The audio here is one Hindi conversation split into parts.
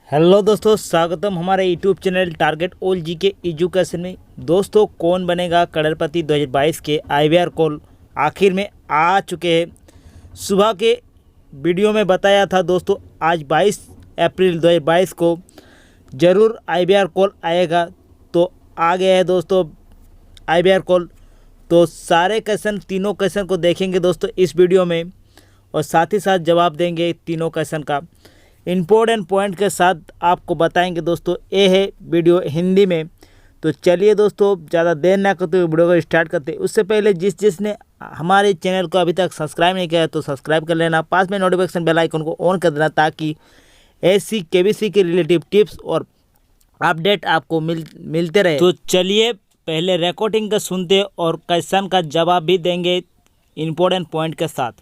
हेलो दोस्तों, स्वागतम हमारे यूट्यूब चैनल टारगेट ऑल जी के एजुकेशन में। दोस्तों, कौन बनेगा करोड़पति 2022 के आईवीआर कॉल आखिर में आ चुके हैं। सुबह के वीडियो में बताया था दोस्तों, आज 22 अप्रैल 2022 को ज़रूर आईवीआर कॉल आएगा। तो आ गया है दोस्तों आईवीआर कॉल। तो सारे क्वेश्चन, तीनों क्वेश्चन को देखेंगे दोस्तों इस वीडियो में, और साथ ही साथ जवाब देंगे तीनों क्वेश्चन का इम्पोर्टेंट पॉइंट के साथ आपको बताएंगे दोस्तों। ये है वीडियो हिंदी में। तो चलिए दोस्तों, ज़्यादा देर ना करते हुए वीडियो को स्टार्ट करते हैं। उससे पहले जिसने हमारे चैनल को अभी तक सब्सक्राइब नहीं किया है तो सब्सक्राइब कर लेना, पास में नोटिफिकेशन बेल आइकन को ऑन कर देना, ताकि ऐसी केबीसी के रिलेटिव टिप्स और अपडेट आपको मिलते रहे। तो चलिए पहले रिकॉर्डिंग का सुनते और क्वेश्चन का जवाब भी देंगे इम्पोर्टेंट पॉइंट के साथ।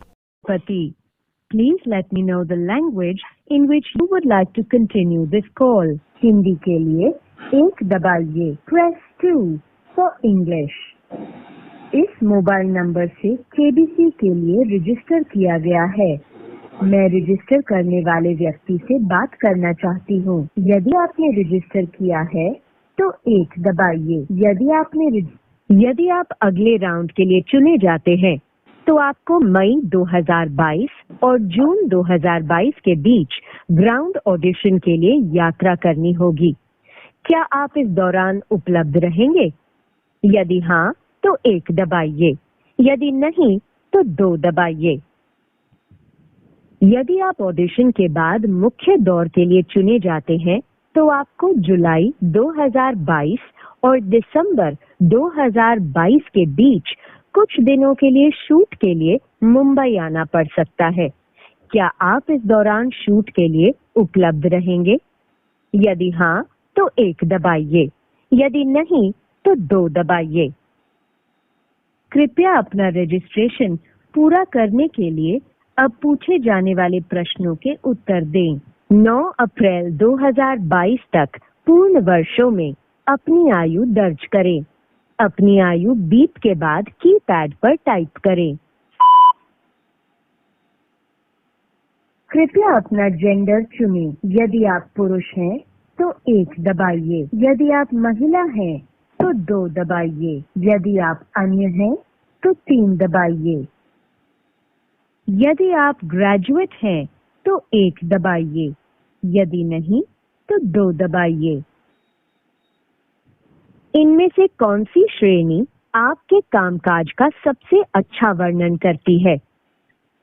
Please let me know the language in which you would like to continue this call. Hindi के लिए 1 दबाइए, press 2 for English. इस मोबाइल नंबर से केबीसी के लिए रजिस्टर किया गया है। मैं रजिस्टर करने वाले व्यक्ति से बात करना चाहती हूँ। यदि आपने रजिस्टर किया है तो 1 दबाइए। यदि आप अगले राउंड के लिए चुने जाते हैं तो आपको मई 2022 और जून 2022 के बीच ग्राउंड ऑडिशन के लिए यात्रा करनी होगी। क्या आप इस दौरान उपलब्ध रहेंगे? यदि हाँ तो 1 दबाइए, यदि नहीं तो 2 दबाइए। यदि आप ऑडिशन के बाद मुख्य दौर के लिए चुने जाते हैं तो आपको जुलाई 2022 और दिसंबर 2022 के बीच कुछ दिनों के लिए शूट के लिए मुंबई आना पड़ सकता है। क्या आप इस दौरान शूट के लिए उपलब्ध रहेंगे? यदि हाँ तो 1 दबाइए, यदि नहीं तो 2 दबाइए। कृपया अपना रजिस्ट्रेशन पूरा करने के लिए अब पूछे जाने वाले प्रश्नों के उत्तर दें। 9 अप्रैल 2022 तक पूर्ण वर्षों में अपनी आयु दर्ज करें। अपनी आयु बीप के बाद कीपैड पर टाइप करें। कृपया अपना जेंडर चुनें। यदि आप पुरुष हैं तो 1 दबाइए, यदि आप महिला हैं तो 2 दबाइए, यदि आप अन्य हैं तो 3 दबाइए। यदि आप ग्रेजुएट हैं तो 1 दबाइए, यदि नहीं तो 2 दबाइए। इनमें से कौन सी श्रेणी आपके कामकाज का सबसे अच्छा वर्णन करती है?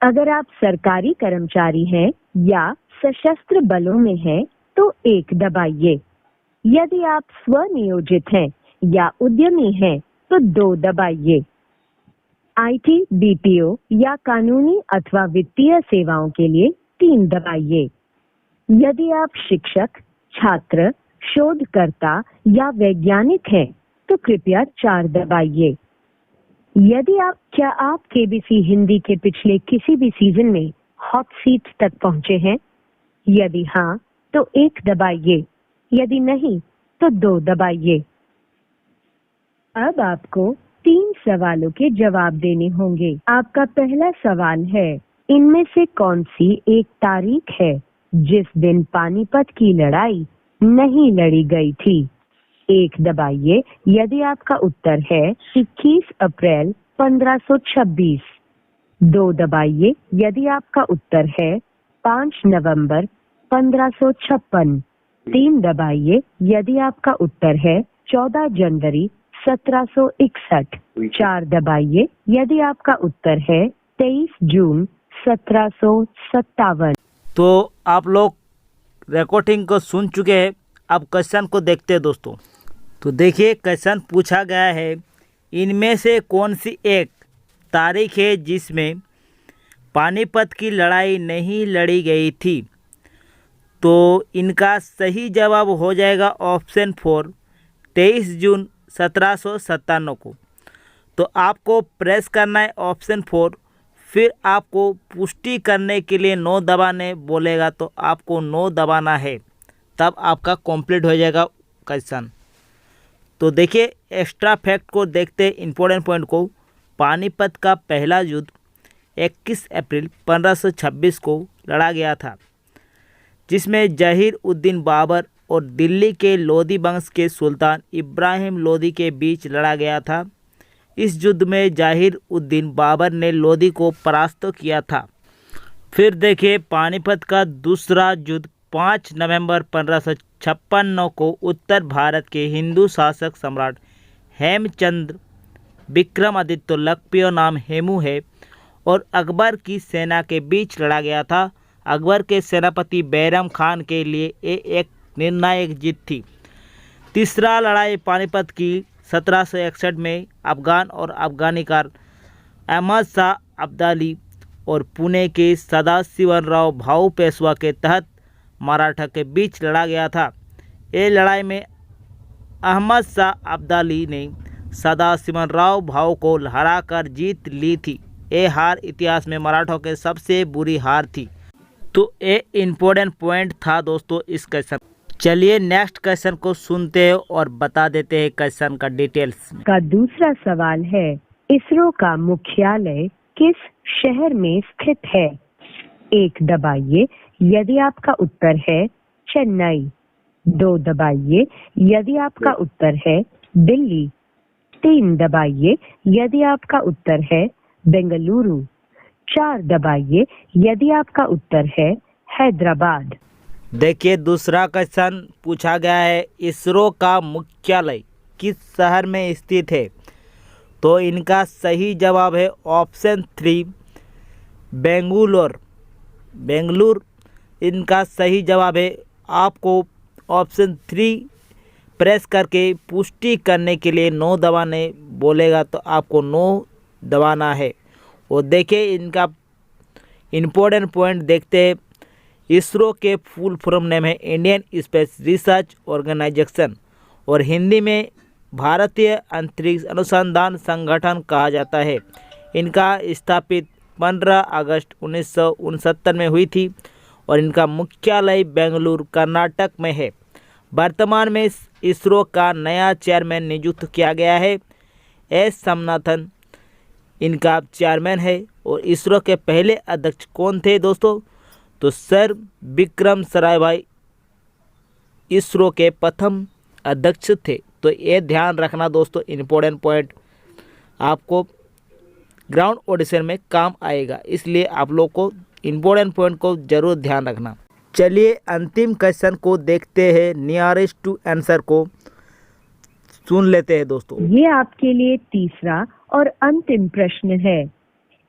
अगर आप सरकारी कर्मचारी हैं या सशस्त्र बलों में हैं तो 1 दबाइए। यदि आप स्वनियोजित हैं या उद्यमी हैं तो 2 दबाइए। आईटी, बीपीओ या कानूनी अथवा वित्तीय सेवाओं के लिए 3 दबाइए। यदि आप शिक्षक, छात्र, शोधकर्ता या वैज्ञानिक हैं तो कृपया 4 दबाइए। क्या आप केबीसी हिंदी के पिछले किसी भी सीजन में हॉट सीट तक पहुंचे हैं? यदि हाँ तो 1 दबाइए, यदि नहीं तो 2 दबाइए। अब आपको 3 सवालों के जवाब देने होंगे। आपका पहला सवाल है, इनमें से कौन सी एक तारीख है जिस दिन पानीपत की लड़ाई नहीं लड़ी गई थी? 1 दबाइए यदि आपका उत्तर है 21 अप्रैल 1526। 2 दबाइए यदि आपका उत्तर है 5 नवंबर 1556। 3 दबाइए यदि आपका उत्तर है 14 जनवरी 1761। 4 दबाइए यदि आपका उत्तर है 23 जून 1757। तो आप लोग रिकॉर्डिंग को सुन चुके हैं। अब क्वेश्चन को देखते हैं दोस्तों। तो देखिए, क्वेश्चन पूछा गया है, इनमें से कौन सी एक तारीख है जिसमें पानीपत की लड़ाई नहीं लड़ी गई थी? तो इनका सही जवाब हो जाएगा ऑप्शन 4, 23 जून 1757 को। तो आपको प्रेस करना है ऑप्शन 4, फिर आपको पुष्टि करने के लिए 9 दबाने बोलेगा, तो आपको 9 दबाना है, तब आपका कंप्लीट हो जाएगा क्वेश्चन। तो देखिए, एक्स्ट्रा फैक्ट को देखते हैं, इम्पोर्टेंट पॉइंट को। पानीपत का पहला युद्ध 21 अप्रैल 1526 को लड़ा गया था। जिसमें जहीर उद्दीन बाबर और दिल्ली के लोदी वंश के सुल्तान इब्राहिम लोदी के बीच लड़ा गया था। इस युद्ध में जहीर उद्दीन बाबर ने लोदी को परास्त किया था। फिर देखिए पानीपत का दूसरा युद्ध 5 नवंबर 1556 को उत्तर भारत के हिंदू शासक सम्राट हेमचंद्र विक्रमादित्य लखपतियों नाम हेमू है और अकबर की सेना के बीच लड़ा गया था। अकबर के सेनापति बैरम खान के लिए ये एक निर्णायक जीत थी। तीसरा लड़ाई पानीपत की 1761 में अफगान और अफगानिकार अहमद शाह अब्दाली और पुणे के सदाशिवराव भाऊ पेशवा के तहत मराठा के बीच लड़ा गया था। ये लड़ाई में अहमद शाह अब्दाली ने सदाशिवराव भाऊ को हराकर जीत ली थी। ये हार इतिहास में मराठों के सबसे बुरी हार थी। तो ये इम्पोर्टेंट पॉइंट था दोस्तों इस क्वेश्चन। चलिए नेक्स्ट क्वेश्चन को सुनते हैं और बता देते हैं क्वेश्चन का डिटेल्स। का दूसरा सवाल है, इसरो का मुख्यालय किस शहर में स्थित है? 1 दबाइए यदि आपका उत्तर है चेन्नई। 2 दबाइए यदि आपका उत्तर है दिल्ली। 3 दबाइए यदि आपका उत्तर है बेंगलुरु। 4 दबाइए यदि आपका उत्तर है हैदराबाद। देखिए दूसरा क्वेश्चन पूछा गया है, इसरो का मुख्यालय किस शहर में स्थित है? तो इनका सही जवाब है ऑप्शन 3 बेंगलुरु इनका सही जवाब है। आपको ऑप्शन 3 प्रेस करके पुष्टि करने के लिए 9 दबाने बोलेगा तो आपको 9 दबाना है। और देखिए इनका इम्पोर्टेंट पॉइंट देखते हैं। इसरो के फुल फॉर्म नेम है इंडियन स्पेस रिसर्च ऑर्गेनाइजेशन और हिंदी में भारतीय अंतरिक्ष अनुसंधान संगठन कहा जाता है। इनका स्थापित 15 अगस्त 1969 में हुई थी और इनका मुख्यालय बेंगलुरु कर्नाटक में है। वर्तमान में इसरो का नया चेयरमैन नियुक्त किया गया है। एस स्वामीनाथन इनका चेयरमैन है। और इसरो के पहले अध्यक्ष कौन थे दोस्तों? तो सर विक्रम साराभाई इसरो के प्रथम अध्यक्ष थे। तो ये ध्यान रखना दोस्तों, इम्पोर्टेंट पॉइंट आपको ग्राउंड ऑडिशन में काम आएगा, इसलिए आप लोग को इम्पोर्टेंट पॉइंट को जरूर ध्यान रखना। चलिए अंतिम क्वेश्चन को देखते हैं, नियरेस्ट टू आंसर को सुन लेते हैं दोस्तों। ये आपके लिए तीसरा और अंतिम प्रश्न है।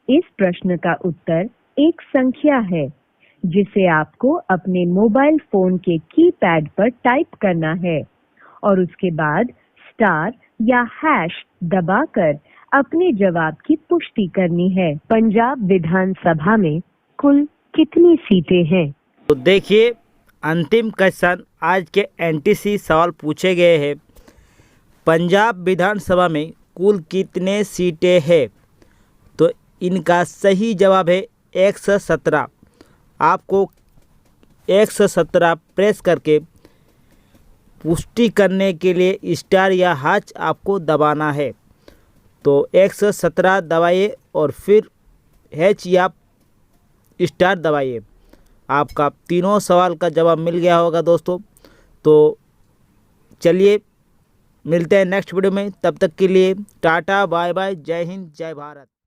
इस प्रश्न का उत्तर एक संख्या है जिसे आपको अपने मोबाइल फोन के कीपैड पर टाइप करना है और उसके बाद स्टार या हैश दबाकर अपने जवाब की पुष्टि करनी है। पंजाब विधानसभा में कुल कितनी सीटें हैं? तो देखिए अंतिम क्वेश्चन आज के एनटीसी सवाल पूछे गए हैं। पंजाब विधानसभा में कुल कितने सीटें हैं? तो इनका सही जवाब है 117। आपको 117 प्रेस करके पुष्टि करने के लिए स्टार या हैश आपको दबाना है। तो 117 दबाइए और फिर हैश या स्टार दबाइए। आपका तीनों सवाल का जवाब मिल गया होगा दोस्तों। तो चलिए मिलते हैं नेक्स्ट वीडियो में, तब तक के लिए टाटा बाय बाय, जय हिंद जय भारत।